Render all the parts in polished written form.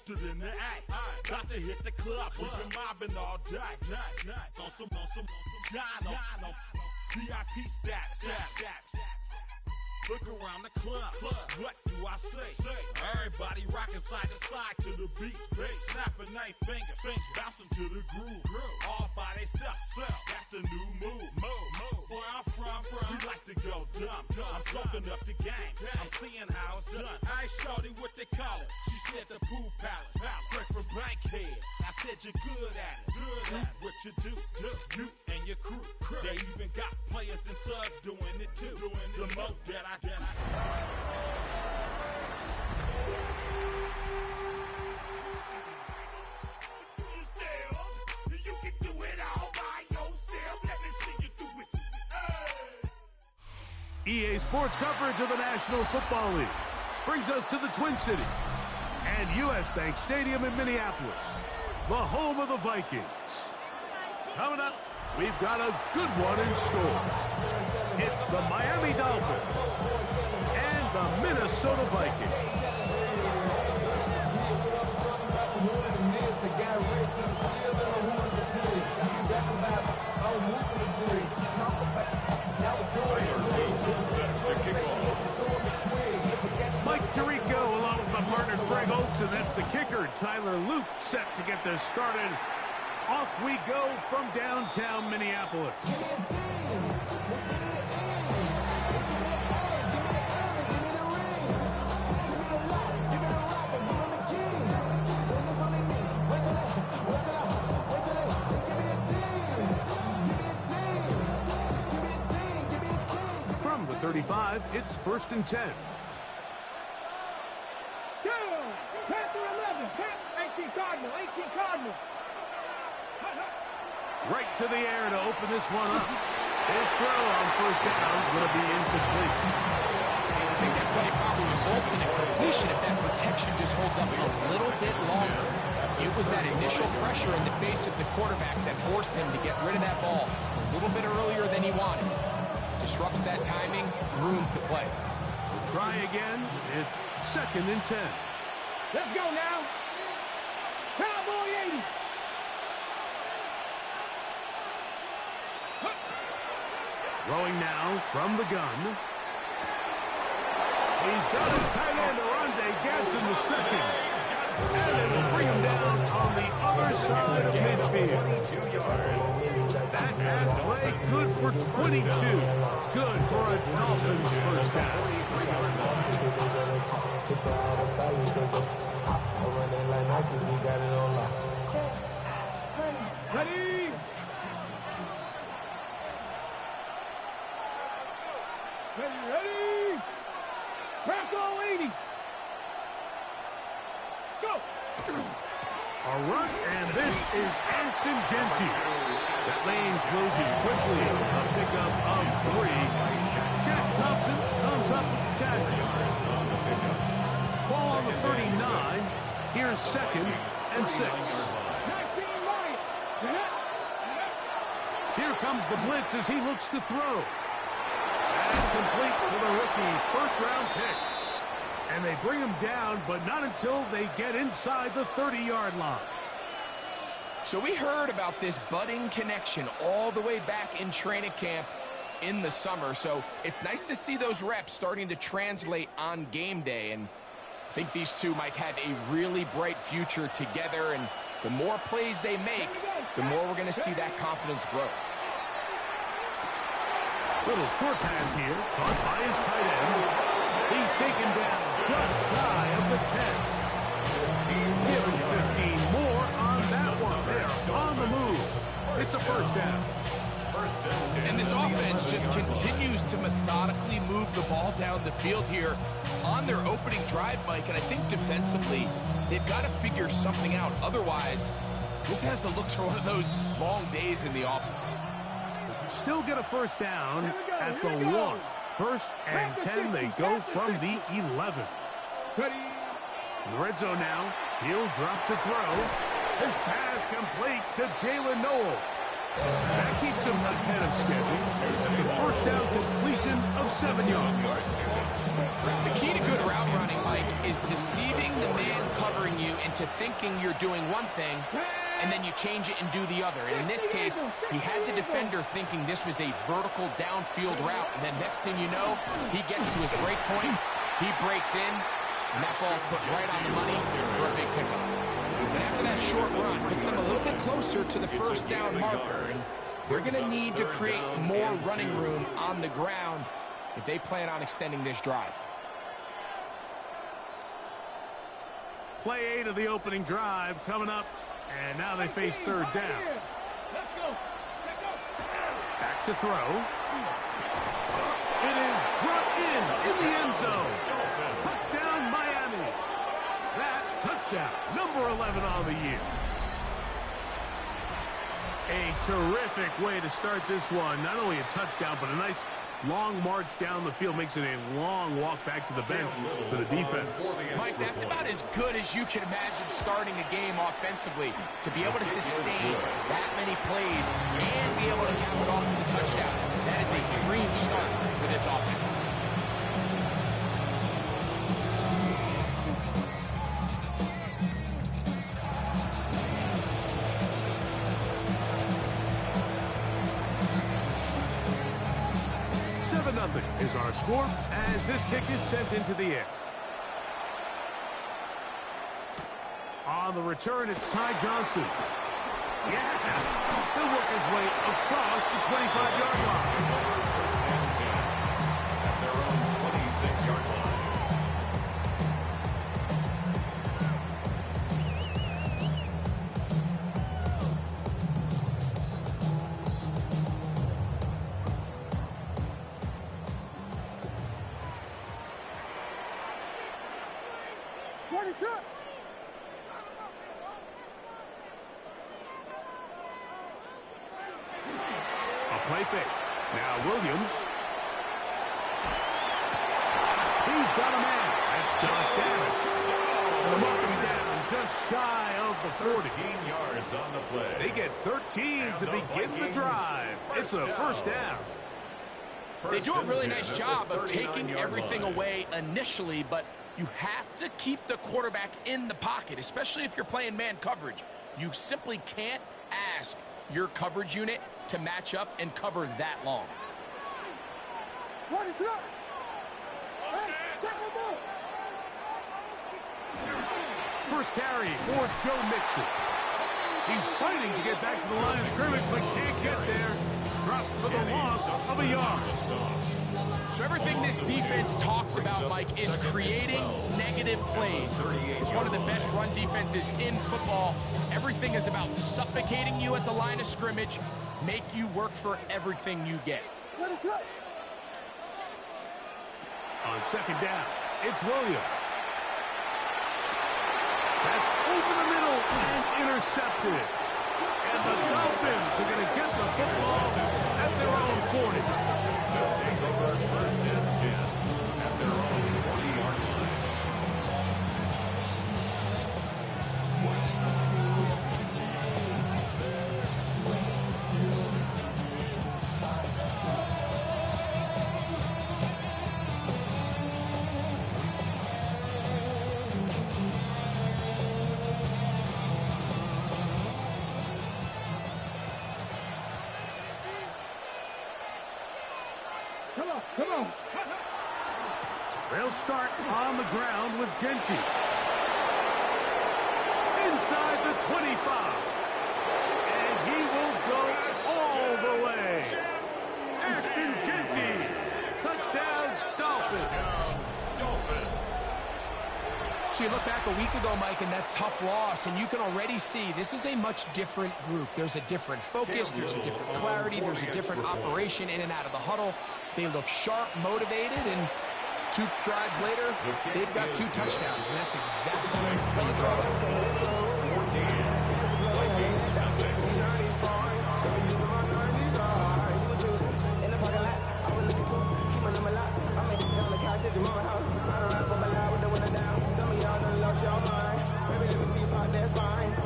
posted in the act. Got to hit the club, we've been mobbing all day. On some Jono, VIP stats. Look around the club, what do I say? Everybody rocking side to side to the beat. Snapping their fingers, bouncing to the groove. All by themselves, that's the new move. Where I'm from, we like to go dumb. I'm soaking up the game, I'm seeing how it's done. I ain't shorty what they call it. She said the pool palace, straight from Bankhead. I said you're good at it. Do what you do, you and your crew. They even got players and thugs doing it too. The more that I you can do it all by yourself. Let me see you do it. EA Sports coverage of the National Football League brings us to the Twin Cities and U.S. Bank Stadium in Minneapolis, the home of the Vikings. Coming up, we've got a good one in store. It's the Miami Dolphins and the Minnesota Vikings. Mike Tirico along with my partner Greg Oates, and that's the kicker Tyler Luke, set to get this started. Off we go from downtown Minneapolis. From the 35, it's 1st and 10. Panther 11, 18 Cardinal. Right to the air to open this one up. His throw on 1st down is going to be incomplete. I think that play probably results in a completion if that protection just holds up a little bit longer. It was that initial pressure in the face of the quarterback that forced him to get rid of that ball a little bit earlier than he wanted. Disrupts that timing, ruins the play. We'll try again. It's 2nd and 10. Let's go now. Cowboy 80. Throwing now from the gun. He's got his tight end, Oronde Gadsden, the second. And it'll bring him down on the other side of midfield. That has play good for 22. Good for a Dolphins first down. Ready? Ready? Franco 80. Go. A run, and this is Ashton Genty. That lane closes quickly. A pickup of 3. Shaq Thompson comes up with the tackle. Ball on the 39. Here's 2nd and 6. Here comes the blitz as he looks to throw. That's complete to the rookie, first-round pick. And they bring him down, but not until they get inside the 30-yard line. So we heard about this budding connection all the way back in training camp in the summer. So it's nice to see those reps starting to translate on game day. And I think these two might have a really bright future together. And the more plays they make, the more we're going to see that confidence grow. Little short pass here, caught by his tight end. He's taken down just shy of the 10. Give him 15 more on that one. They're on the move. It's a first down. And this offense just continues to methodically move the ball down the field here on their opening drive, Mike. And I think defensively, they've got to figure something out. Otherwise, this has the looks for one of those long days in the office. Still get a first down at the 1. 1st and 10, they go from the 11. In the red zone now, he'll drop to throw. His pass complete to Jalen Noel. That keeps him ahead of schedule. That's a first down completion of 7 yards. The key to good route running, Mike, is deceiving the man covering you into thinking you're doing one thing, and then you change it and do the other. And in this case, he had the defender thinking this was a vertical downfield route, and then next thing you know, he gets to his break point, he breaks in, and that ball's put right on the money for a big pickup. And after that short run, puts them a little bit closer to the first down marker, and they're going to need to create more running room on the ground if they plan on extending this drive. Play 8 of the opening drive coming up, and now they face third down. Let's go. Back to throw. It is brought in the end zone. Touchdown, Miami. That touchdown, number 11 on the year. A terrific way to start this one. Not only a touchdown, but a nice long march down the field. Makes it a long walk back to the bench for the defense. Mike, that's about as good as you can imagine starting a game offensively. To be able to sustain that many plays and be able to cap it off with a touchdown. That is a dream start for this offense. Nothing is our score as this kick is sent into the air. On the return, it's Ty Johnson. Yeah, he'll work his way across the 25-yard line. At their own 26-yard line. Play fake. Now Williams. He's got a man. That's Josh Davis. And they'll mark him down just shy of the 40. 13 yards on the play. They get 13 to begin the drive. It's a first down. They do a really nice job of taking everything away initially, but you have to keep the quarterback in the pocket, especially if you're playing man coverage. You simply can't ask your coverage unit to match up and cover that long. First carry for Joe Mixon. He's fighting to get back to the line of scrimmage, but can't get there. Dropped for the loss of a yard. So everything this defense talks about, Mike, is creating negative plays. It's one of the best run defenses in football. Everything is about suffocating you at the line of scrimmage, make you work for everything you get. On second down, it's Williams. That's over the middle and intercepted. And the Dolphins are going to get the football at their own 40. They'll take over first and 10 at their own 40-yard line. Come on. They'll start on the ground with Genty. Inside the 25. And he will go all the way. Ashton Genty. Touchdown, Dolphins. So you look back a week ago, Mike, and that tough loss, and you can already see this is a much different group. There's a different focus, there's a different clarity, there's a different operation in and out of the huddle. They look sharp, motivated, and 2 drives later, they've got 2 touchdowns, and that's exactly what you draw.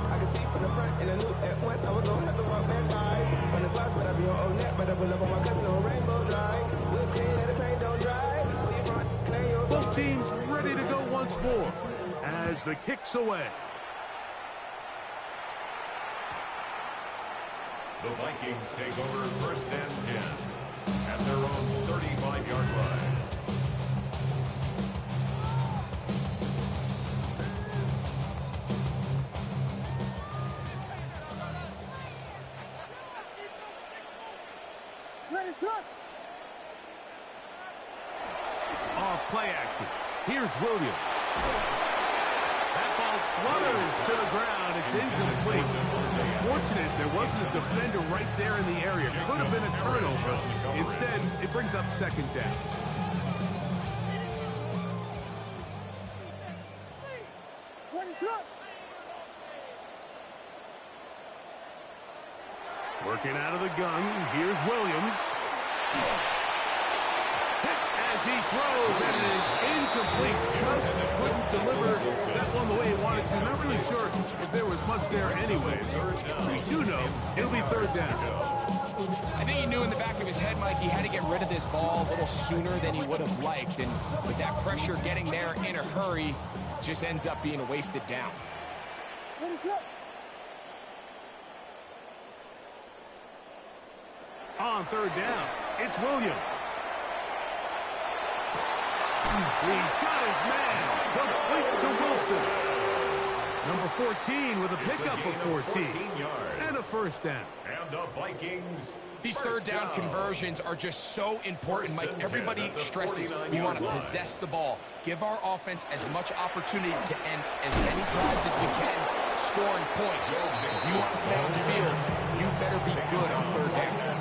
I can see from the front in the new at once. I was gonna have to walk back by. Both teams ready to go once more as the kick's away. The Vikings take over first and 10 at their own 35-yard line. Off play action. Here's Williams. That ball flutters to the ground. It's incomplete. Fortunate there wasn't a defender right there in the area. Could have been a turnover. Instead, it brings up second down. Working out of the gun. Here's Williams. Hit as he throws, and it is incomplete. Just couldn't deliver that one the way he wanted to. Not really sure if there was much there anyways. We do know it'll be third down. I think he knew in the back of his head, Mike, he had to get rid of this ball a little sooner than he would have liked. And with that pressure getting there in a hurry, just ends up being a wasted down. On third down, it's Williams. He's got his man. Complete to Wilson. Number 14 with a pickup of 14. And a first down. And the Vikings. These third down conversions are just so important, Mike. Everybody stresses we want to possess the ball. Give our offense as much opportunity to end as many drives as we can, scoring points. If you want to stay on the field, you better be good on third down.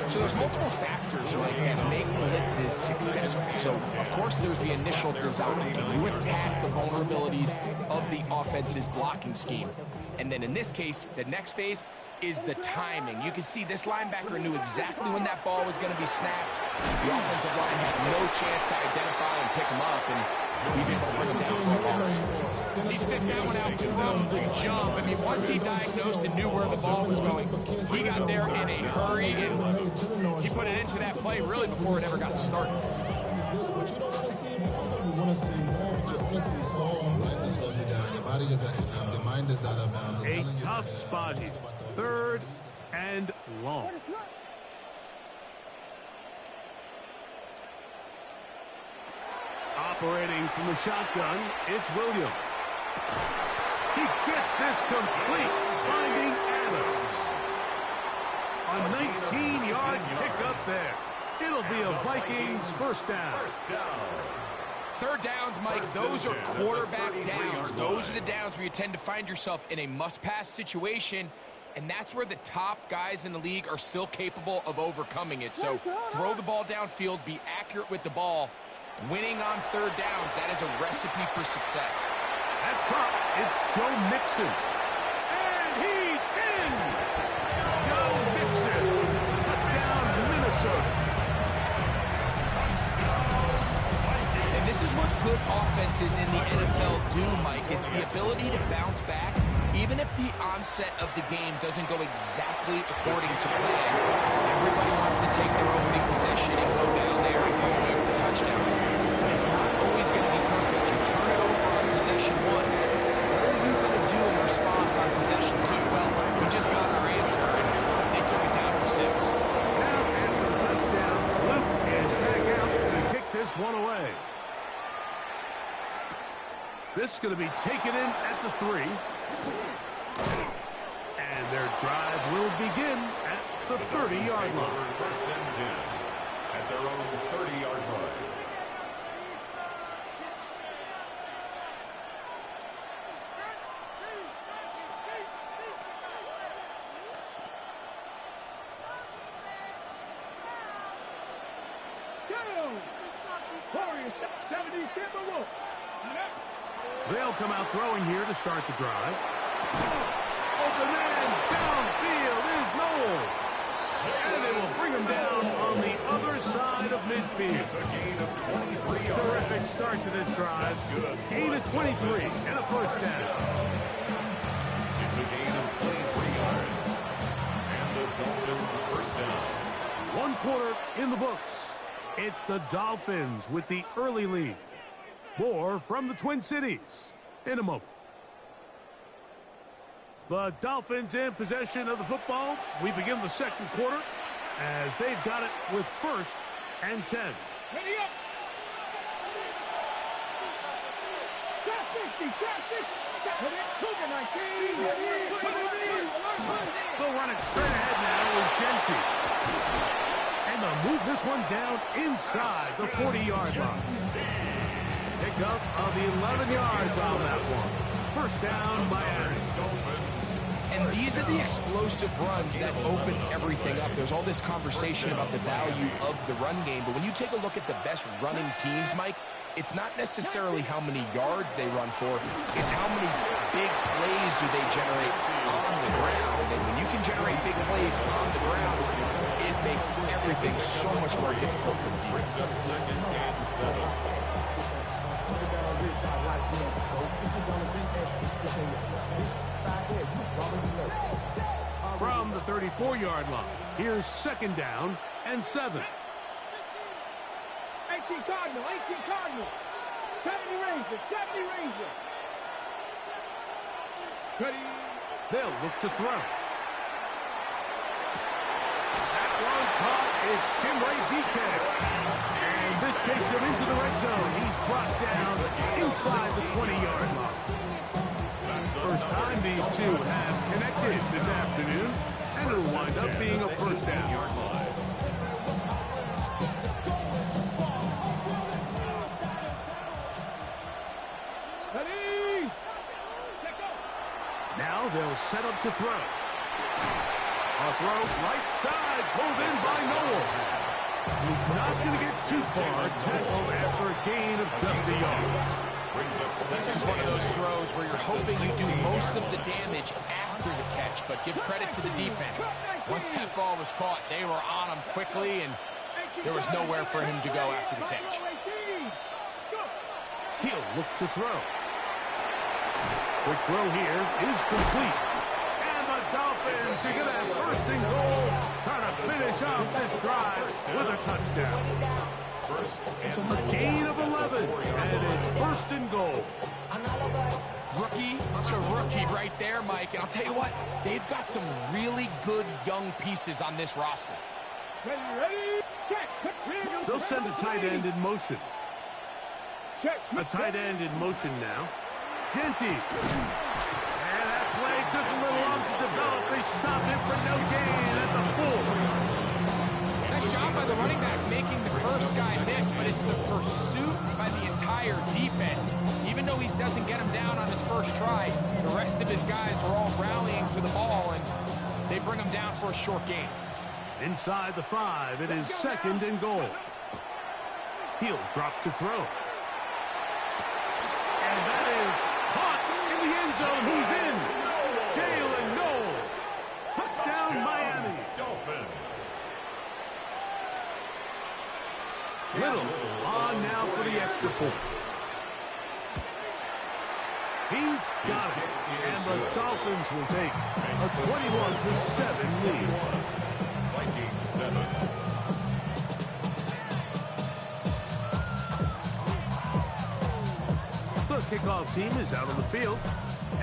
So there's multiple factors, Mike, that make blitzes successful. So, of course, there's the initial design. Can you attack the vulnerabilities of the offense's blocking scheme? And then in this case, the next phase is the timing. You can see this linebacker knew exactly when that ball was going to be snapped. The offensive line had no chance to identify and pick him up, and he's able to bring him down for a loss. He sniffed that one out from the jump. I mean, once he diagnosed and knew where the ball was going, he got there in a hurry, and he put it into that play really before it ever got started. But you don't want to see more. You want to see more. You want to see so like this slows you down. Your body gets acting up. Your mind is out of bounds. A tough spot here. Third and long. Operating from the shotgun, it's Williams. He gets this complete, finding Adams. A 19-yard pickup there. It'll be a Vikings first down. Third downs, Mike, those are quarterback downs. Those are the downs where you tend to find yourself in a must-pass situation, and that's where the top guys in the league are still capable of overcoming it. So throw the ball downfield, be accurate with the ball. Winning on third downs, that is a recipe for success. That's caught. It's Joe Mixon. And he's in! Joe Mixon. Touchdown, Minnesota. And this is what good offenses in the NFL do, Mike. It's the ability to bounce back, even if the onset of the game doesn't go exactly according to plan. Everybody wants to take their opening possession and go down there and come away with a touchdown. But it's not always going to be perfect. You turn it over on possession one. What are you going to do in response on possession two? Well, we just got our answer, and they took it down for 6. Now after the touchdown, Luke is back out to kick this one away. This is going to be taken in at the 3. And their drive will begin at the 30-yard line. First and 10 at their own 30-yard line. They'll come out throwing here to start the drive. Open man downfield is Noel. And they will bring him down on the other side of midfield. It's a gain of 23 yards. Terrific start to this drive. Gain of 23 and a first down. It's a gain of 23 yards. And the Dolphins first down. in the books. It's the Dolphins with the early lead. More from the Twin Cities in a moment. The Dolphins in possession of the football. We begin the second quarter as they've got it with 1st and 10. Ready up. Shot 50, shot 60. Put it, Cougar 19. They'll run it straight ahead now with Genty. And they'll move this one down inside the 40-yard line. Pick up of 11 yards on that one. 1st down, Miami. And these are the explosive runs that open everything up. There's all this conversation about the value of the run game, but when you take a look at the best running teams, Mike, it's not necessarily how many yards they run for, it's how many big plays do they generate on the ground. And when you can generate big plays on the ground, it makes everything so much more difficult for the defense. 2nd and 7. From the 34-yard line, here's 2nd down and 7. 18 Cardinal, 18 Cardinal. 70 Ranger, 70 Ranger. Ready. They'll look to throw. That one caught is Chimere Dike. And this takes him into the red zone. He's brought down inside the 20-yard line. First time these two have connected this afternoon, and it'll wind up being a 1st down. Ready. Let go. Now they'll set up to throw. A throw right side, pulled in by Noel. He's not going to get too far, tackled after a gain of just a yard. This is one of those throws where you're hoping you do most of the damage after the catch, but give credit to the defense. Once that ball was caught, they were on him quickly, and there was nowhere for him to go after the catch. He'll look to throw. Quick throw here is complete. And the Dolphins are going to have 1st and goal, trying to finish off this drive with a touchdown. A gain of 11, and it's 1st and goal. Rookie to rookie right there, Mike. And I'll tell you what, they've got some really good young pieces on this roster. Ready. Check. They'll send a tight end in motion. A tight end in motion now. Genty. And that play took a little long to develop. They stopped it for no gain at the 4. Nice job by the running back making the first guy miss, but it's the pursuit by the entire defense. Even though he doesn't get him down on his first try, the rest of his guys are all rallying to the ball, and they bring him down for a short gain. Inside the 5, it is 2nd and goal. He'll drop to throw. And that is caught in the end zone. He's in. Jalen Noel. Touchdown, Miami. Dolphins. Little on now for the extra point. He's got it. And the Dolphins will take a 21-7 lead. Vikings 7. The kickoff team is out on the field,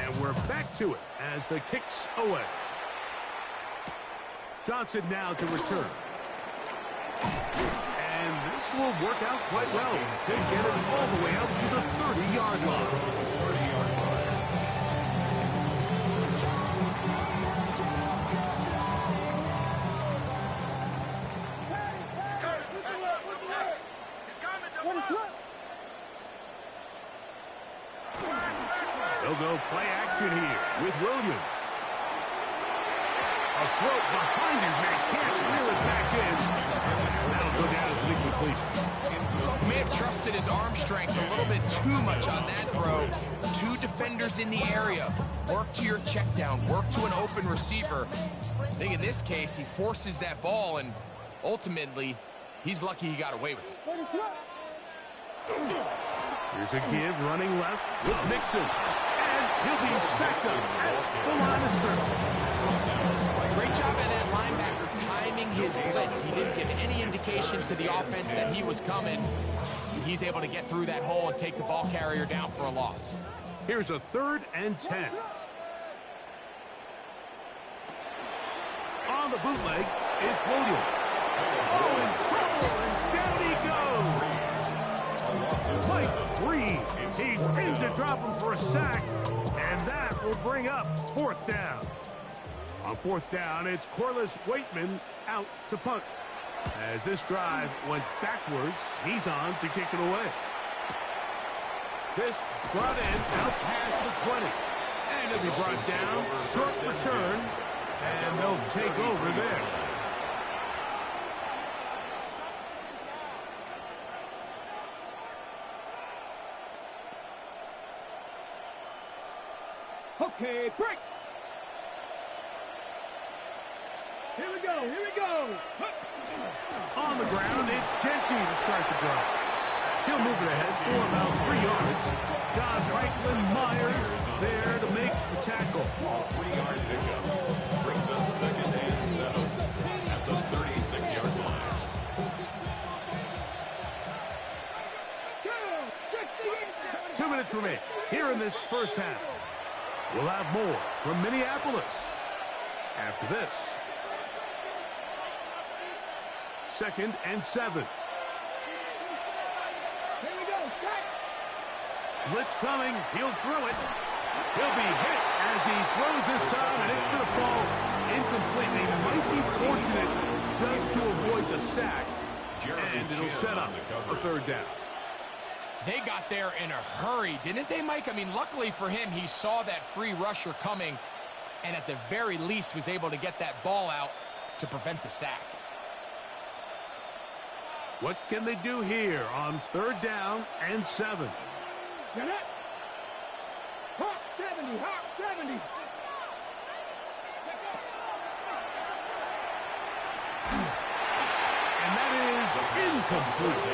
and we're back to it as the kick's away. Johnson now to return. And this will work out quite well. They get it all the way out to the 30-yard line. They'll go play action here with Williams. A throw behind his man, can't reel it back in. That'll go down as an incomplete. He may have trusted his arm strength a little bit too much on that throw. 2 defenders in the area. Work to your check down. Work to an open receiver. I think in this case, he forces that ball, and ultimately, he's lucky he got away with it. Here's a give running left with Nixon. And he'll be stacked up at the line of scrimmage. Great job by that linebacker timing his his blitz. He didn't give any indication to the offense that he was coming. And he's able to get through that hole and take the ball carrier down for a loss. Here's a 3rd and 10. On the bootleg, it's Williams. Oh, in trouble, and down he goes. Mike Reed, he's in to drop him for a sack, and that will bring up 4th down. On 4th down, it's Corliss Waitman out to punt. As this drive went backwards, he's on to kick it away. This brought in out past the 20. And it'll be brought down, short return, and they'll take over there. Okay, break. Here we go, here we go. On the ground, it's Genty to start the drive. He'll move it ahead for about 3 yards. John Franklin Myers there to make the tackle. 3-yard pickup brings us 2nd and 7 at the 36-yard line. Go, 2 minutes remain here in this first half. We'll have more from Minneapolis after this. 2nd and 7. Here we go, set. Blitz coming. He'll throw it. He'll be hit as he throws this time, and it's going to fall incomplete. They might be fortunate just to avoid the sack, and it'll set up a 3rd down. They got there in a hurry, didn't they, Mike? I mean, luckily for him, he saw that free rusher coming and at the very least was able to get that ball out to prevent the sack. What can they do here on 3rd down and 7? Get it. Hawk 70, Hawk 70. And that is incomplete.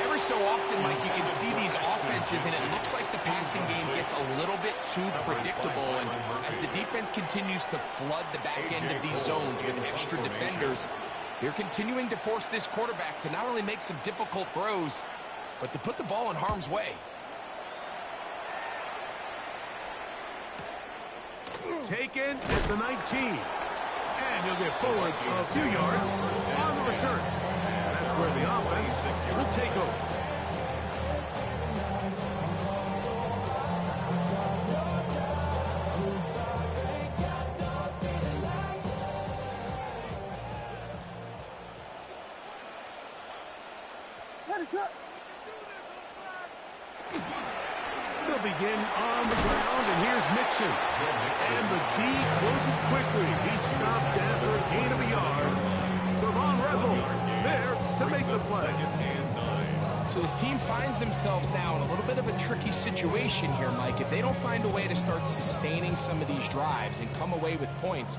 Every so often, Mike, you can see these offenses, and it looks like the passing game gets a little bit too predictable. And as the defense continues to flood the back end of these zones with extra defenders, they're continuing to force this quarterback to not only make some difficult throws, but to put the ball in harm's way. Taken at the 19. And he'll get forward a few yards on the return. That's where the offense will take over. They'll begin on the ground, and here's Mixon. And the D closes quickly. He's stopped after a gain of a yard. So Von Revel there to make the play. So this team finds themselves now in a little bit of a tricky situation here, Mike. If they don't find a way to start sustaining some of these drives and come away with points,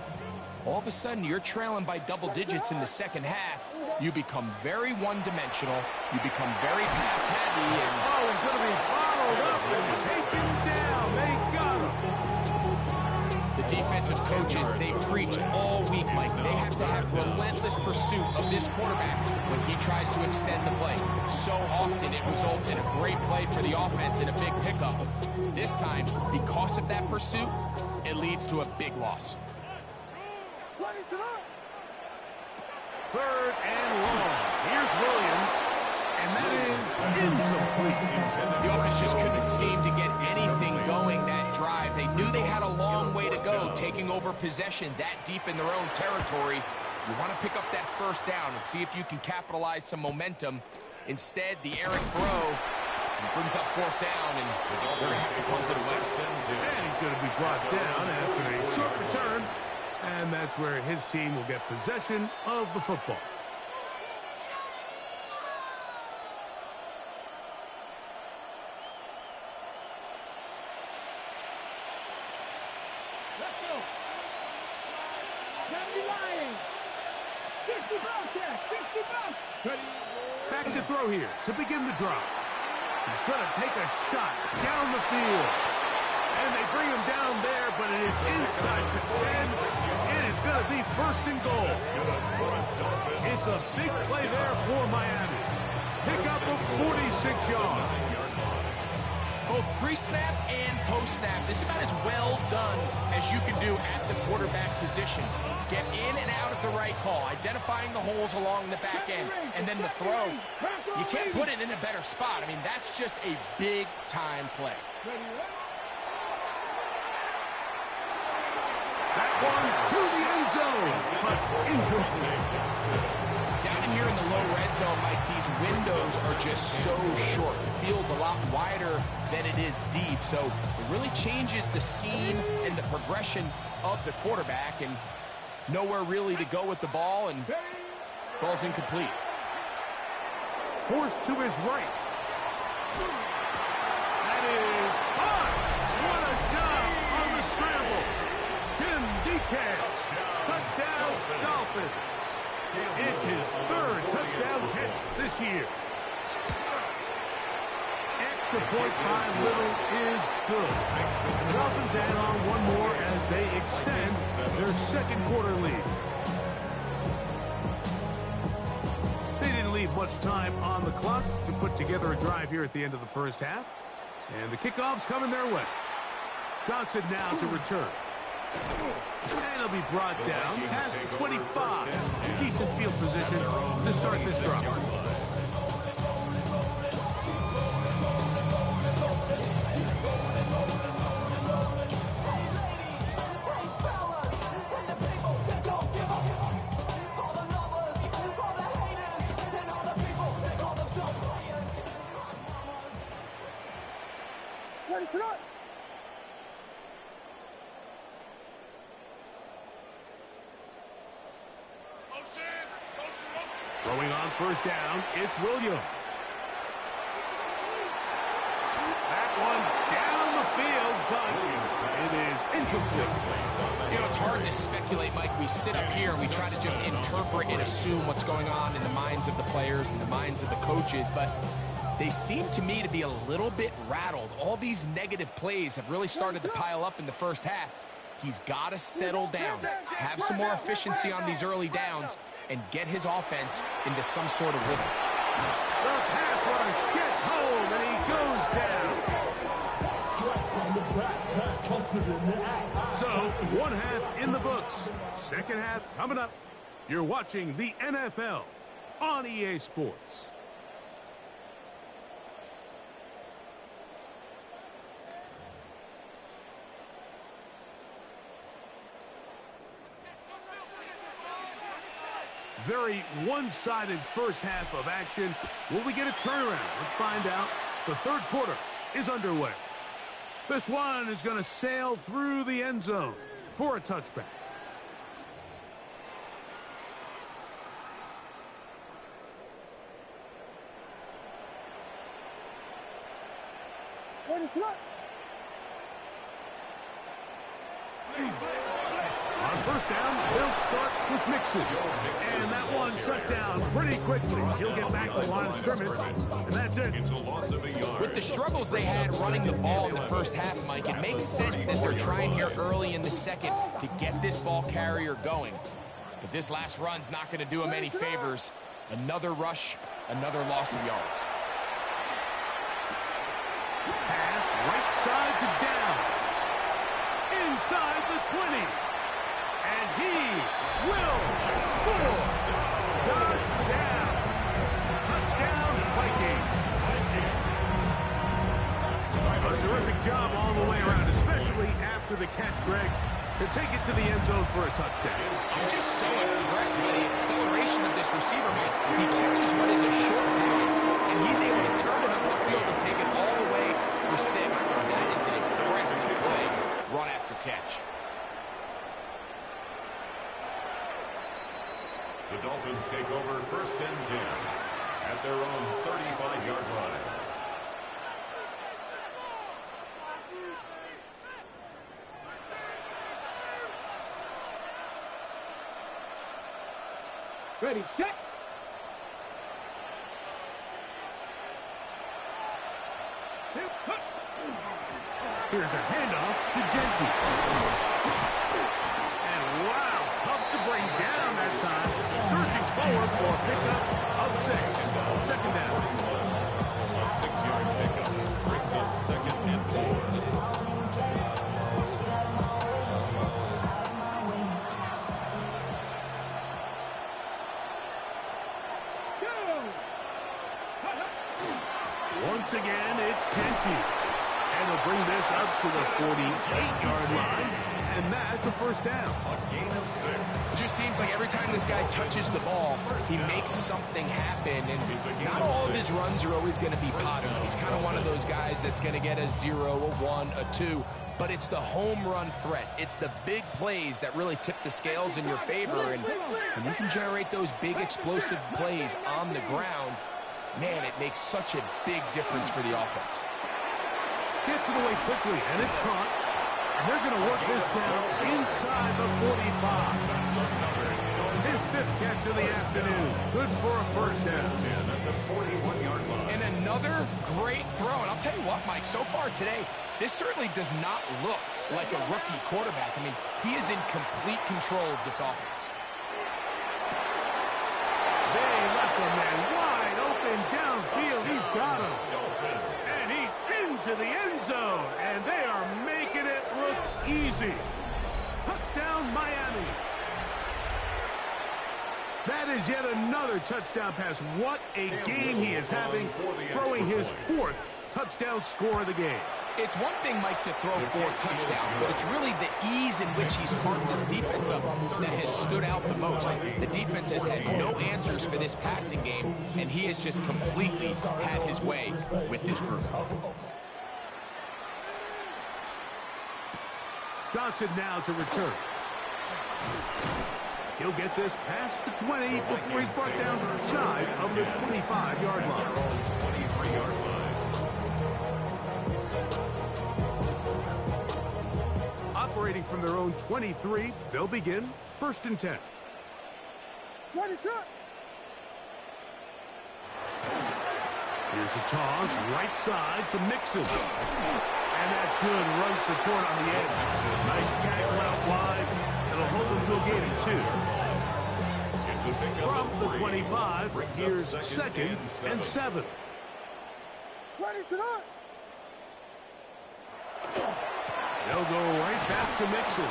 all of a sudden you're trailing by double digits in the second half. You become very one-dimensional. You become very pass-heavy. And oh, he's going to be followed up and taken down. They got him. the defensive coaches, they preach all week, Mike. They have to have relentless pursuit of this quarterback when he tries to extend the play. So often it results in a great play for the offense and a big pickup. This time, because of that pursuit, it leads to a big loss. 3rd and long. Here's Williams, and that is incomplete. The offense just couldn't seem to get anything going that drive. They knew they had a long way to go, taking over possession that deep in their own territory. You want to pick up that first down and see if you can capitalize some momentum. Instead, the errant throw brings up 4th down, and they're going to have to punt it away. And he's going to be brought down after a short return. And that's where his team will get possession of the football. Let's go. 70 Lions. 50 Bobcats. 50 Bobcats. Back to throw here to begin the drive. He's going to take a shot down the field. And they bring him down there, but it is inside the 10. It is going to it'll be first and goal. It's a big play there for Miami. Pickup of 46 yards. Both pre-snap and post-snap, this is about as well done as you can do at the quarterback position. Get in and out at the right call, identifying the holes along the back end, and then the throw. You can't put it in a better spot. I mean, that's just a big-time play. That one to the end zone, but incomplete. Down in here in the low red zone, Mike, these windows are just so short. The field's a lot wider than it is deep, so it really changes the scheme and the progression of the quarterback, and nowhere really to go with the ball, and falls incomplete. Forced to his right. That is high. What a job on the scramble. Jim DK. Touchdown, Dolphins. It's his third touchdown catch this year. Extra point by Little is good. The Dolphins add on one more as they extend their second quarter lead. They didn't leave much time on the clock to put together a drive here at the end of the first half. And the kickoff's coming their way. Johnson now to return. And he'll be brought down past the 25. Decent field position to start this drive. Ready to run. Throwing on first down, it's Williams. That one down the field, but it is incomplete. You know, it's hard to speculate, Mike. We sit up here and we try to just interpret and assume what's going on in the minds of the players and the minds of the coaches, but they seem to me to be a little bit rattled. All these negative plays have really started to pile up in the first half. He's got to settle down, have some more efficiency on these early downs, and get his offense into some sort of rhythm. The pass rush gets home, and he goes down. So, one half in the books. Second half coming up. You're watching the NFL on EA Sports. Very one-sided first half of action. Will we get a turnaround? Let's find out. The third quarter is underway. This one is going to sail through the end zone for a touchback. Ready to run. On first down, they'll start with Mixon. And that one shut down pretty quickly. He'll get back to the line of scrimmage, and that's it. With the struggles they had running the ball in the first half, Mike, it makes sense that they're trying here early in the second to get this ball carrier going. But this last run's not going to do him any favors. Another rush, another loss of yards. Pass right side to Downs. Inside the 20. And he will score. Touchdown. Touchdown, Vikings. A terrific job all the way around, especially after the catch, Greg, to take it to the end zone for a touchdown. I'm just so impressed by the acceleration of this receiver, Mike. He catches what is a short pass, and he's able to turn it up the field and take it all the way for 6. That is an impressive play, run after catch. The Dolphins take over first and 10 at their own 35-yard line. Ready, set. Here's a handoff to Genty. And wow, tough to for a pickup of 6. Second down. A 6-yard pickup brings up 2nd and 4. Once again, it's Genty. And they'll bring this up to the 48-yard line. And that's a first down. A gain of 6. It just seems like every time this guy touches the ball, he makes something happen. And not all of his runs are always going to be positive. He's kind of one of those guys that's going to get a 0, a 1, a 2. But it's the home run threat. It's the big plays that really tip the scales in your favor. And when you can generate those big explosive plays on the ground, man, it makes such a big difference for the offense. Gets it away quickly, and it's caught. And they're going to work this down inside the 45. His 5th catch of the afternoon. Good for a first down. At the 41-yard line. And another great throw. And I'll tell you what, Mike, so far today, this certainly does not look like a rookie quarterback. I mean, he is in complete control of this offense. They left a man wide open downfield. He's got him. And he's into the end zone. And they are making it look easy. Touchdown, Miami. That is yet another touchdown pass. What a game he is having, throwing his 4th touchdown score of the game. It's one thing, Mike, to throw 4 touchdowns, but it's really the ease in which he's carved this defense up that has stood out the most. The defense has had no answers for this passing game, and he has just completely had his way with this group. Johnson now to return. He'll get this past the 20 before he's brought down shy of the 25-yard line. 23-yard line. Operating from their own 23, they'll begin 1st and 10. What is up? Here's a toss, right side to Mixon. And that's good run support on the edge. Nice tackle out wide. It'll hold them to a gain of 2. From the 25, here's 2nd and 7. What is it on? They'll go right back to Mixon.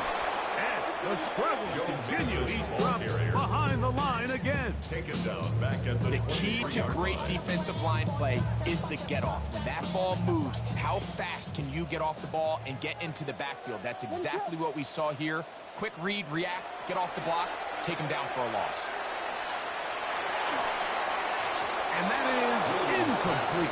And the struggles continue. He's dropped behind the line again. Take him down back at The key to great defensive line play is the get-off. When that ball moves, how fast can you get off the ball and get into the backfield? That's exactly what we saw here. Quick read, react, get off the block, take him down for a loss. And that is incomplete.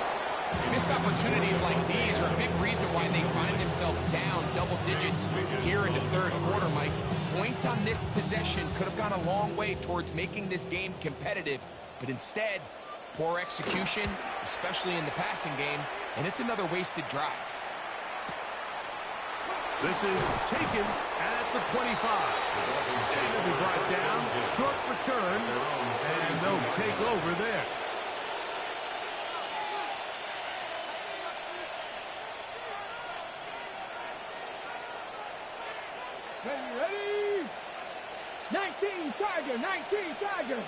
Missed opportunities like these are a big reason why they find themselves down double digits here in the 3rd quarter, Mike. Points on this possession could have gone a long way towards making this game competitive, but instead, poor execution, especially in the passing game, and it's another wasted drive. This is taken at the 25. And it'll be brought down, short return, and they'll take over there. Ready? 19 Tiger, 19 Tiger.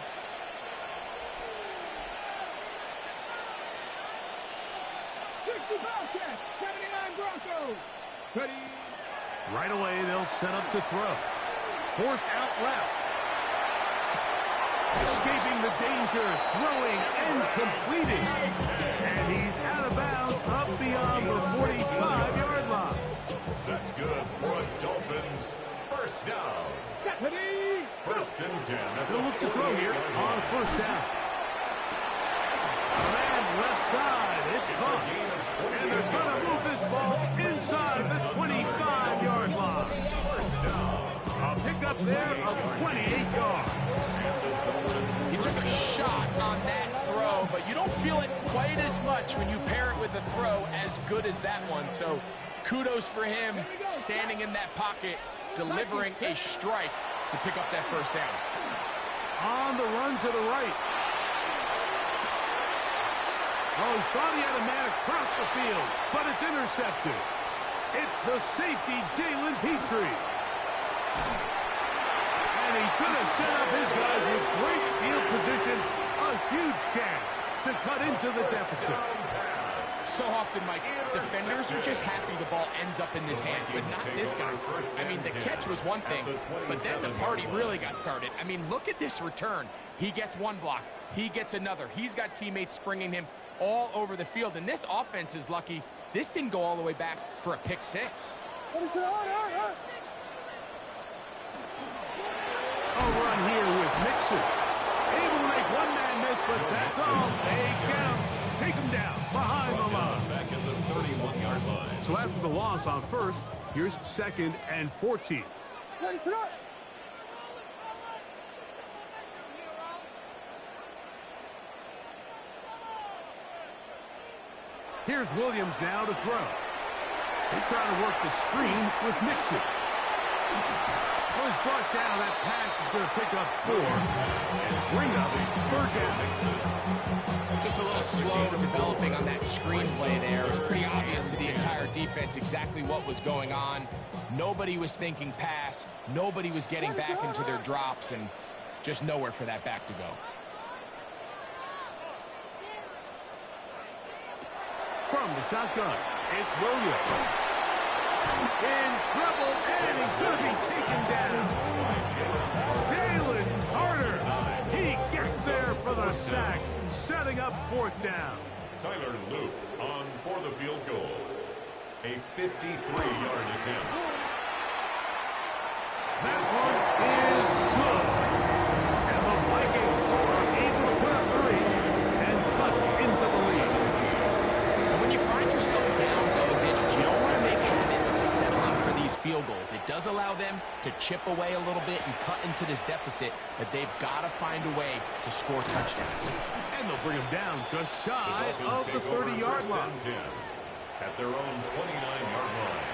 Bobcat, 79 Broncos. Ready? Right away, they'll set up to throw. Forced out left. Escaping the danger, throwing and completing. And he's out of bounds up beyond the 45-yard line. That's good for a Dolphins first down. Ready? 1st and 10. They'll look to throw here on 1st down. And left side, it's caught. And they're going to move this ball inside the 25-yard line. First down. A pickup there of 28 yards. He took a shot on that throw, but you don't feel it quite as much when you pair it with a throw as good as that one. So kudos for him standing in that pocket, delivering a strike to pick up that first down. On the run to the right. Oh, he thought he had a man across the field, but it's intercepted. It's the safety, Jalen Petrie. And he's going to set up his guys with great field position. A huge chance to cut into the deficit. So often, Mike, defenders are just happy the ball ends up in his hands, but not this guy. I mean, the catch was one thing, but then the party really got started. I mean, look at this return. He gets one block. He gets another. He's got teammates springing him all over the field, and this offense is lucky this didn't go all the way back for a pick six. A run here with Mixon. Able to make one man miss, but that's all. They get him. Take him down behind the line. Back at the 31-yard line. So after the loss on first, here's 2nd and 14. Here's Williams now to throw. They try to work the screen with Mixon. Was brought down. That pass is going to pick up 4 and bring up 3rd down. Just a little slow developing on that screenplay there. It was pretty obvious to the entire defense exactly what was going on. Nobody was thinking pass. Nobody was getting back into their drops, and just nowhere for that back to go. From the shotgun, it's Williams. In trouble, and he's going to be taken down. Jalen Carter, he gets there for the sack, setting up 4th down. Tyler Luke on for the field goal. A 53-yard attempt. That one is good. And the Vikings are able to put up 3 and cut into the lead. When you find yourself down double digits, you don't want to make a habit of settling for these field goals. It does allow them to chip away a little bit and cut into this deficit, but they've got to find a way to score touchdowns. And they'll bring them down just shy of the 30-yard line. At their own 29-yard line.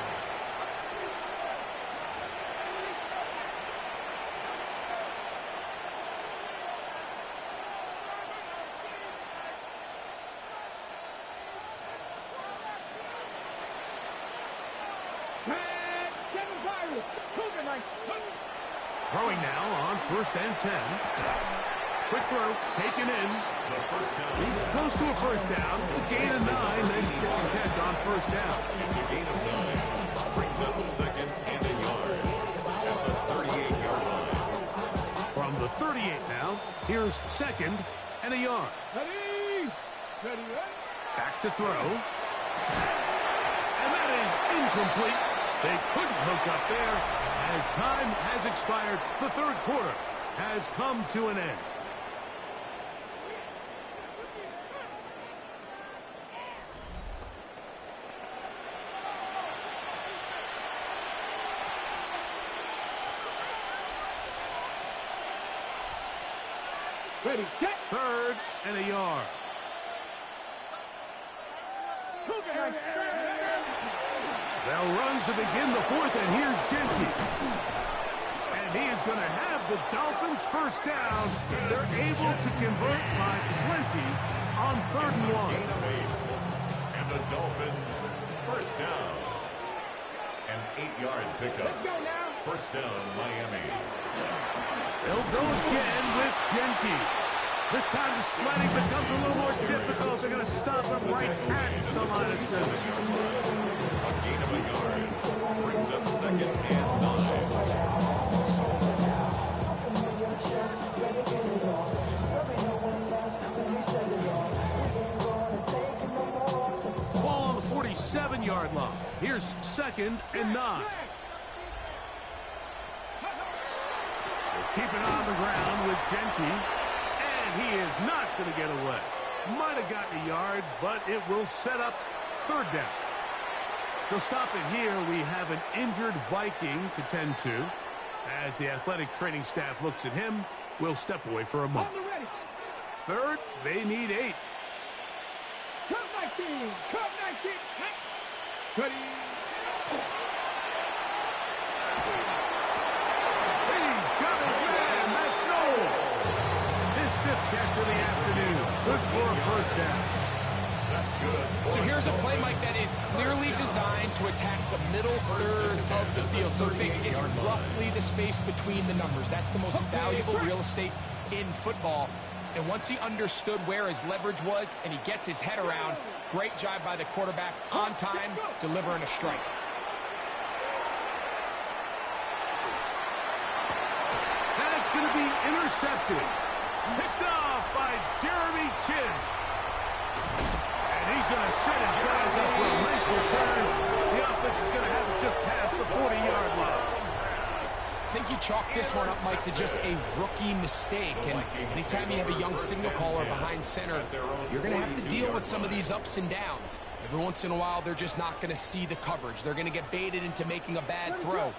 Throwing now on 1st and 10. Quick throw, taken in. He's close to a 1st down. A gain of 9. Nice pitch and catch on 1st down. It's a gain of 9. Brings up 2nd and a yard at the 38-yard line. From the 38 now, here's 2nd and a yard. Back to throw. And that is incomplete. They couldn't hook up there. As time has expired, the 3rd quarter has come to an end. Ready, set. 3rd and a yard. They'll run to begin the 4th, and here's Genty. And he is going to have the Dolphins 1st down. They're able to convert by 20 on 3rd and 1. And the Dolphins 1st down. An 8-yard pickup. Let's go now. 1st down, Miami. They'll go again with Genty. This time the sledding becomes a little more difficult. They're going to stop him right at the line of scrimmage. A gain of a yard. Brings up 2nd and 9. Ball on the 47-yard line. Here's 2nd and 9. They'll keep it on the ground with Genty. And he is not going to get away. Might have gotten a yard, but it will set up 3rd down. They'll stop it here. We have an injured Viking to tend to. As the athletic training staff looks at him, we'll step away for a moment. 3rd, they need 8. Come 19. Come 19. Ready. He's got his man. That's Noel. His 5th catch of the afternoon. Good for a 1st down. That's good. So here Here's a play, Mike, that is clearly designed to attack the middle third of the field. So think it's roughly the space between the numbers. That's the most valuable real estate in football. And once he understood where his leverage was and he gets his head around, great job by the quarterback on time, delivering a strike. That's going to be intercepted. Picked off by Jeremy Chinn. And he's going to set his guys up for a nice return. The offense is going to have it just past the 40-yard line. I think you chalk this one up, Mike, to just a rookie mistake. And anytime you have a young signal caller behind center, you're going to have to deal with some of these ups and downs. Every once in a while, they're just not going to see the coverage. They're going to get baited into making a bad throw.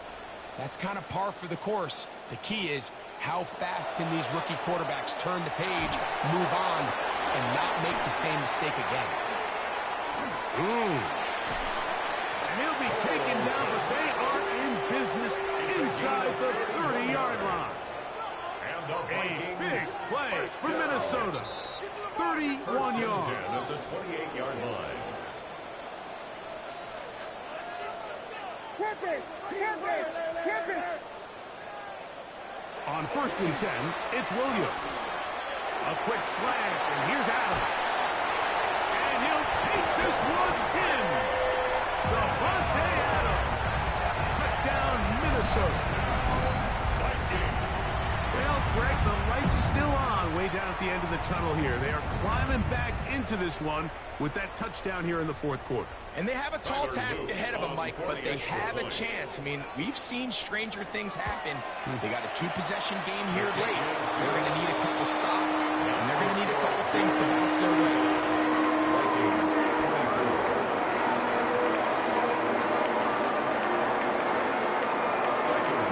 That's kind of par for the course. The key is how fast can these rookie quarterbacks turn the page, move on, and not make the same mistake again. And he'll be taken down, but they are in business inside the 30-yard line. A big play for Minnesota. 31 yards. At the 28-yard line. On 1st and 10, it's Williams. A quick slant, and here's Adams. And he'll take this one in. Davante Adams. Touchdown, Minnesota. Well, Greg, the light's still on way down at the end of the tunnel here. They are climbing back into this one with that touchdown here in the 4th quarter. And they have a tall task ahead of them, Mike, but they have a chance. I mean, we've seen stranger things happen. They got a 2-possession game here late. They're going to need a couple stops, and they're going to need a couple things to bounce their way.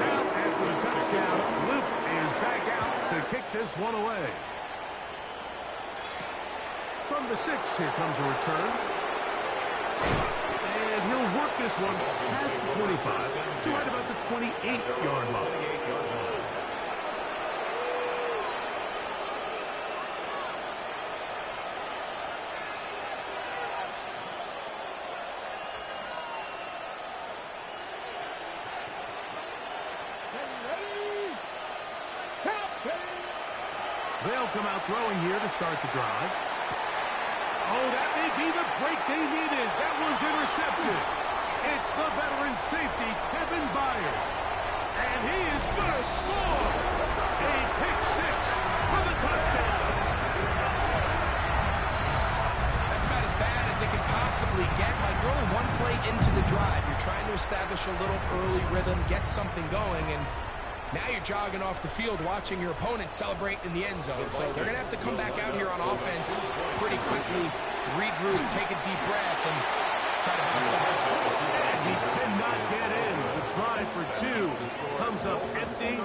Now, after the touchdown, Luke is back out to kick this one away. From the 6, here comes a return. And he'll work this one past the 25 to right about the 28-yard line. They'll come out throwing here to start the drive. Oh, that may be the break they needed. That one's intercepted. It's the veteran safety, Kevin Byard. And he is going to score. A pick-6 for the touchdown. That's about as bad as it can possibly get. Like, you're only one play into the drive. You're trying to establish a little early rhythm, get something going, and now you're jogging off the field watching your opponent celebrate in the end zone. So they're going to have to come back out here on offense pretty quickly, regroup, take a deep breath, and try to bounce back. And he could not get in. The try for 2 comes up empty,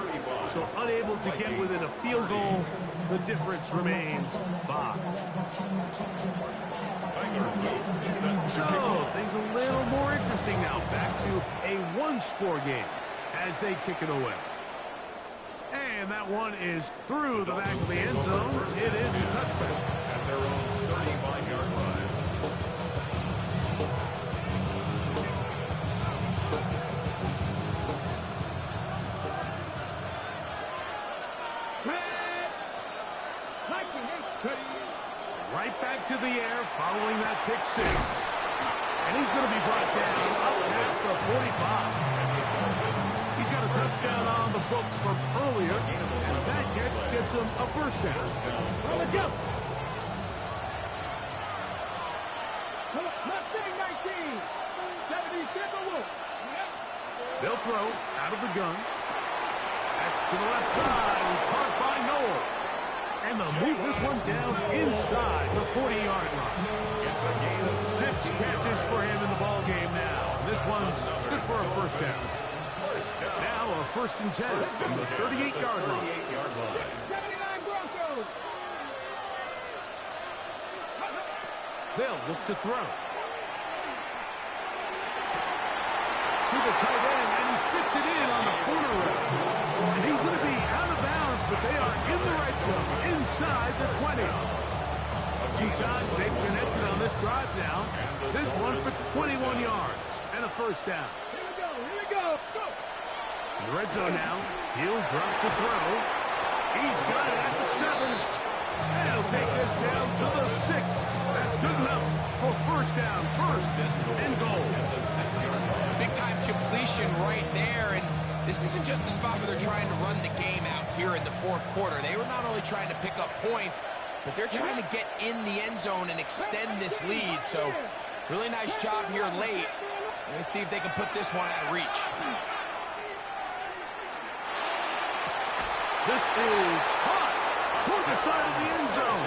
so unable to get within a field goal. The difference remains 5. So things a little more interesting now. Back to a 1-score game as they kick it away. And that one is through the back of the end zone. It is a touchback. At their own 35-yard line. Right back to the air following that pick-6. And he's going to be brought down up past the 45. He's got a touchdown on the books from earlier, and that catch gets him a first down. Let's go. They'll throw out of the gun. That's to the left side, caught by Noel. And they'll move this one down inside the 40-yard line. It's a gain of 6 catches for him in the ball game now. This one's good for a first down. Now a 1st and 10 from the 38-yard line. 79 Broncos. They'll look to throw. To the tight end, and he fits it in on the corner route. And he's going to be out of bounds, but they are in the right zone, inside the 20. A few times they've connected on this drive now. This one for 21 yards and a first down. Here we go. Go. In the red zone now. He'll drop to throw. He's got it at the 7. And he'll take this down to the 6. That's good enough for first down. First and goal. Big-time completion right there, and this isn't just a spot where they're trying to run the game out here in the fourth quarter. They were not only trying to pick up points, but they're trying to get in the end zone and extend this lead. So, really nice job here late. Let's see if they can put this one out of reach. This is hot. To the side of the end zone.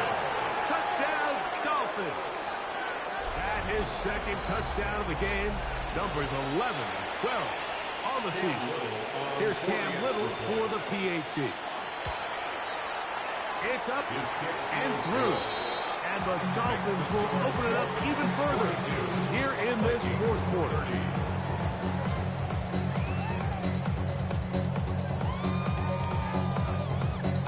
Touchdown, Dolphins. At his second touchdown of the game, numbers 11 and 12 on the season. Here's Cam Little for the PAT. It's up and through. And the Dolphins will open it up even further here in this fourth quarter.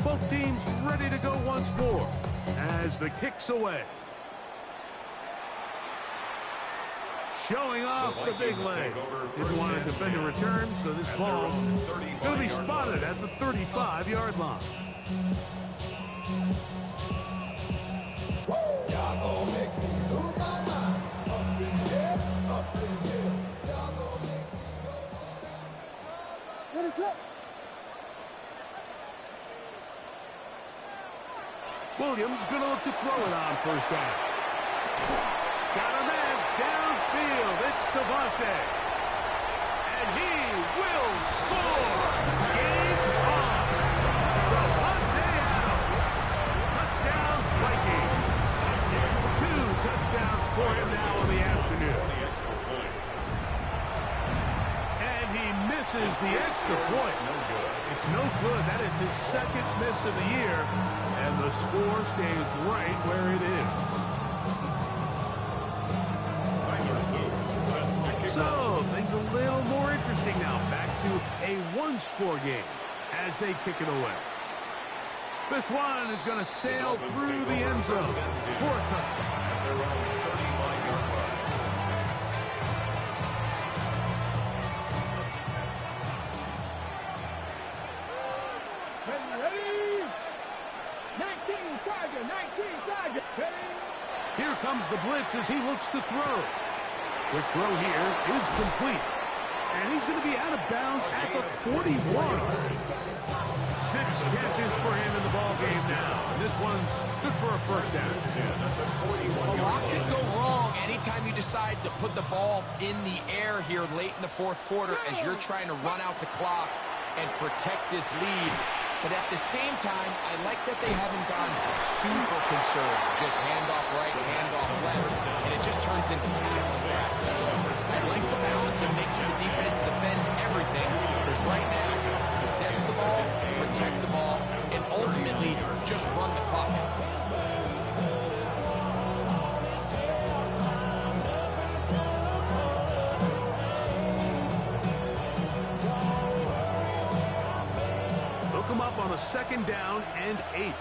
Both teams ready to go once more as the kick's away. Showing off the big leg. Didn't want to defend a return, so this ball going to be spotted at the 35-yard line. What is up? Williams going to look to throw it on first down. Got a man downfield. It's Devontae. And he will score. Game on. Devontae out. Touchdown, Vikings. 2 touchdowns for him now in the afternoon. And he misses the extra point. It's no good. That is his second miss of the year. And the score stays right where it is. So, things a little more interesting now. Back to a one-score game as they kick it away. This one is going to sail through the end zone for a touchdown. Here comes the blitz as he looks to throw. The throw here is complete. And he's going to be out of bounds at the 41. 6 catches for him in the ballgame now. And this one's good for a first down. A lot could go wrong anytime you decide to put the ball in the air here late in the fourth quarter as you're trying to run out the clock and protect this lead. But at the same time, I like that they haven't gone super conservative. Just handoff right, handoff left, and it just turns into tackling practice. So I like the balance of making the defense defend everything, because right now, possess the ball, protect the ball, and ultimately just run the clock out. Up on a second down and 8.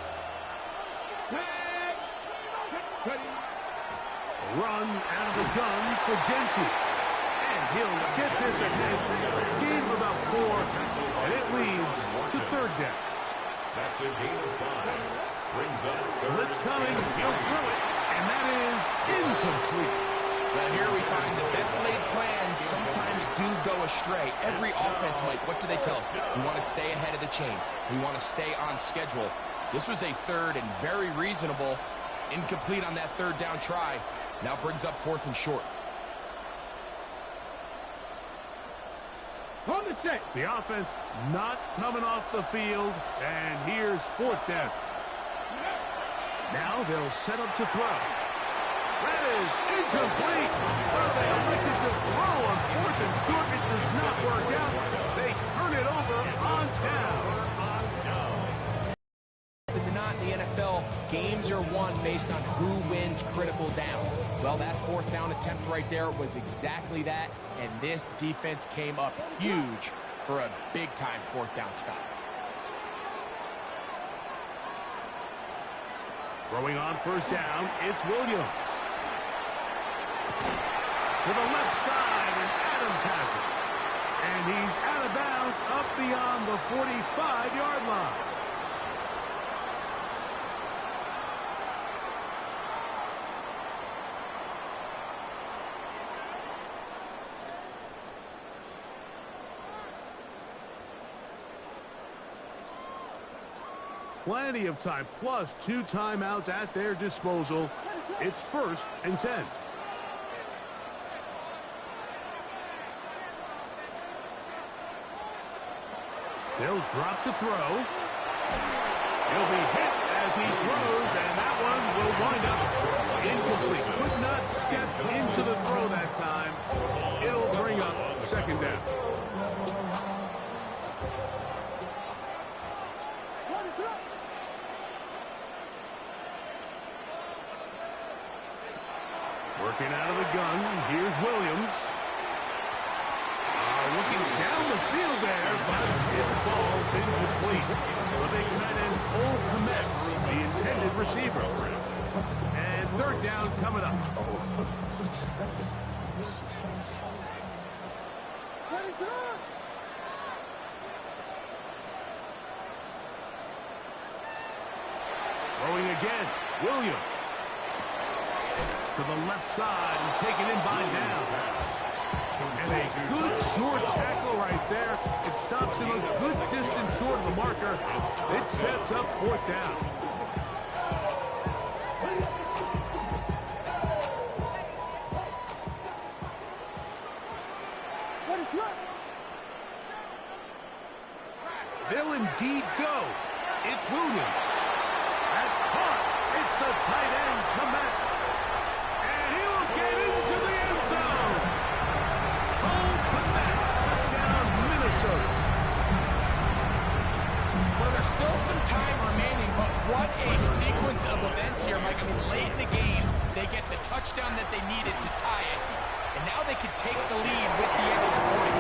Run out of the gun for Genchi. And he'll get this ahead. Gain of about 4, and it leads to third down. That's a gain of 5. Brings up third. Blitz coming. He'll throw it. And that is incomplete. Well, here we find the best laid plans sometimes do go astray. Every offense, Mike, what do they tell us? We want to stay ahead of the chains. We want to stay on schedule. This was a third and very reasonable. Incomplete on that third down try. Now brings up 4th and short. On the set. The offense not coming off the field. And here's 4th down. Now they'll set up to throw. That is incomplete. So they elected to throw on 4th and short. It does not work out. They turn it over on down. Not in the NFL, games are won based on who wins critical downs. Well, that 4th down attempt right there was exactly that, and this defense came up huge for a big-time 4th down stop. Throwing on first down, it's Williams. To the left side, and Adams has it. And he's out of bounds up beyond the 45-yard line. Plenty of time, plus 2 timeouts at their disposal. It's 1st and 10. They'll drop to throw. He'll be hit as he throws, and that one will wind up incomplete. Could not step into the throw that time. It'll bring up 2nd down. Working out of the gun, here's Williams. Looking down the field there, but it falls incomplete. The big tight end, Cole Kmet, the intended receiver. And 3rd down coming up. Throwing again, Williams. To the left side and taken in by Downs. And a good short tackle right there. It stops him a good distance short of the marker. It sets up 4th down. They'll indeed go. It's Williams. That's caught. It's the tight end, Kmet. And he will get into the end zone. Minnesota. Well, there's still some time remaining, but what a sequence of events here, Mike. I mean, late in the game, they get the touchdown that they needed to tie it, and now they can take the lead with the extra point.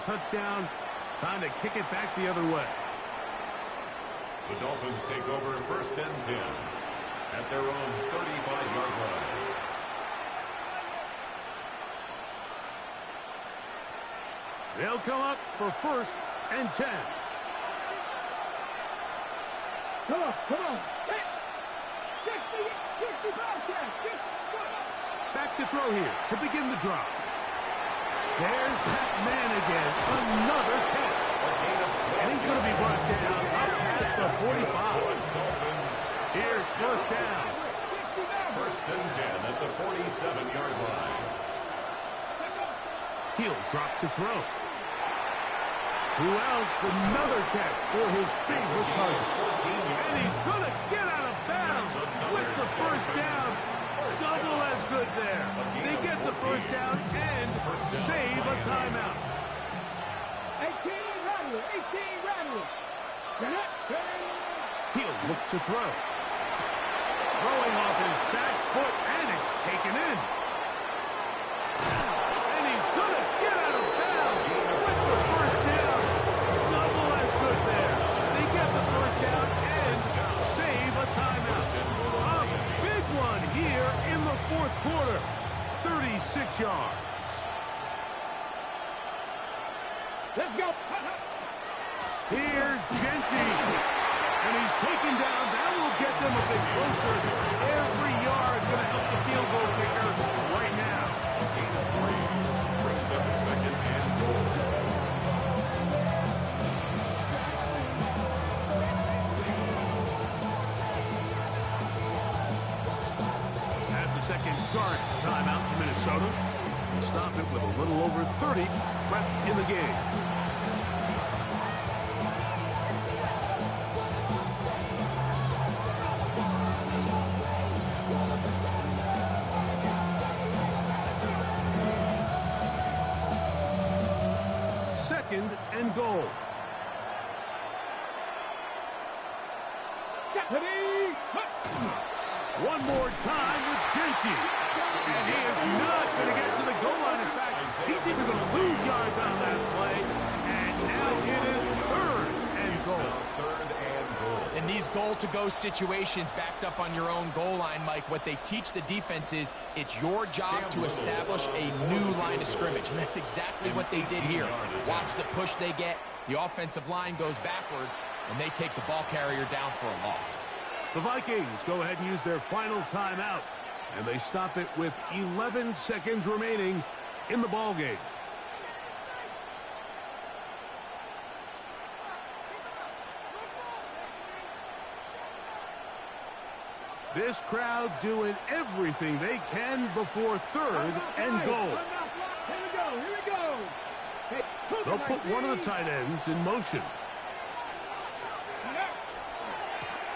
Touchdown. Time to kick it back the other way. The Dolphins take over 1st and 10 at their own 35-yard line. They'll come up for 1st and 10. Come on. 65 catch. Back to throw here to begin the drive. There's Pat Man again. Another catch. And he's going to be brought down up past the 45. Here's 1st down. 1st and 10 at the 47-yard line. He'll drop to throw. Who else? Another catch for his favorite target. And he's going to get out of bounds with the 1st down. Double as good there. They get the 1st down and save a timeout. 18 Rattler. He'll look to throw. Throwing off his back foot, and it's taken in. And he's going to get out of bounds with the 1st down. Double as good there. They get the 1st down and save a timeout. A big one here in the 4th quarter. 36 yards. Let's go. Here's Genty. And he's taken down. That will get them a bit closer. Every yard going to help the field goal kicker right now. Gain of 3 brings up 2nd and goal. That's a second charge timeout for Minnesota. We'll stop it with a little over 30 left in the game. Second and goal. Ready? One more time with Genty. And he is not going to get to the goal line. In fact, he's even going to lose yards on that play. And now it is third and goal. Third and goal. In these goal-to-go situations backed up on your own goal line, Mike, what they teach the defense is it's your job to establish a new line of scrimmage. And that's exactly what they did here. Watch the push they get. The offensive line goes backwards, and they take the ball carrier down for a loss. The Vikings go ahead and use their final timeout, and they stop it with 11 seconds remaining in the ballgame. This crowd doing everything they can before third and goal. Here we go. Here we go. Hey, They'll put one of the tight ends in motion.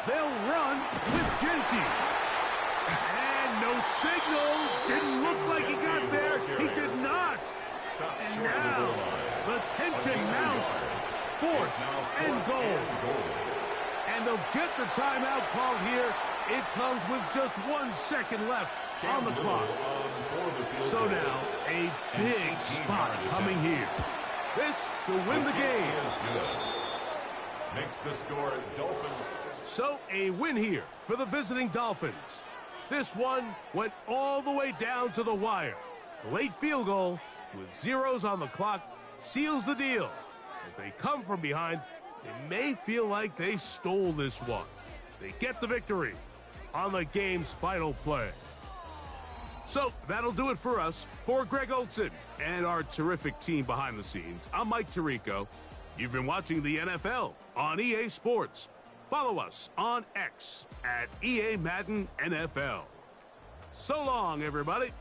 They'll run with Genty. And no signal. Didn't look like he got there. He did not. And now the tension mounts. Fourth and goal. And they'll get the timeout called here. It comes with just 1 second left on the clock. So now a big spot coming here. This to win the game. Makes the score Dolphins. So a win here for the visiting Dolphins. This one went all the way down to the wire. Late field goal with zeros on the clock seals the deal. As they come from behind, they may feel like they stole this one. They get the victory on the game's final play. So that'll do it for us. For Greg Olson and our terrific team behind the scenes, I'm Mike Tirico. You've been watching the NFL on EA Sports. Follow us on X at EA Madden NFL. So long, everybody.